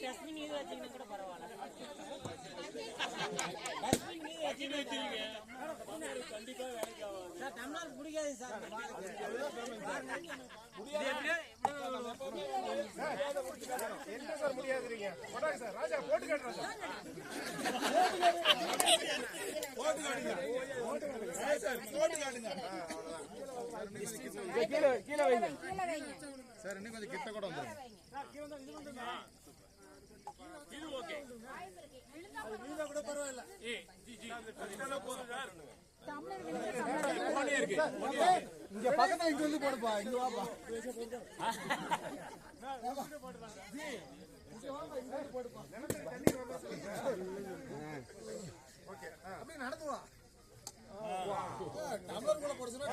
Dustbin இது வச்சீங்கன்னா கூட பரவாயில்ல. கண்டிப்பா வேலைக்கு ஆகும் சார். டம்ளர் பிடிக்காது சார். என்ன சார் முடியாதுறீங்க? போடாங்க சார். ராஜா போட்டு காட்டுறா சார். போட்டு காட்டுங்க. போட்டு காட்டுங்க. கீழே வைங்க சார். இன்னும் கொஞ்சம் கிட்ட கூட வந்துருங்க. இது ஓகே. அது விழுந்தா கூட பரவாயில்ல. இங்க பக்கத்துல இங்க வந்து போடுப்பா. இங்க வாப்பா. அப்படியே நடந்து வா. டம்ளர் கூட போட சொன்னா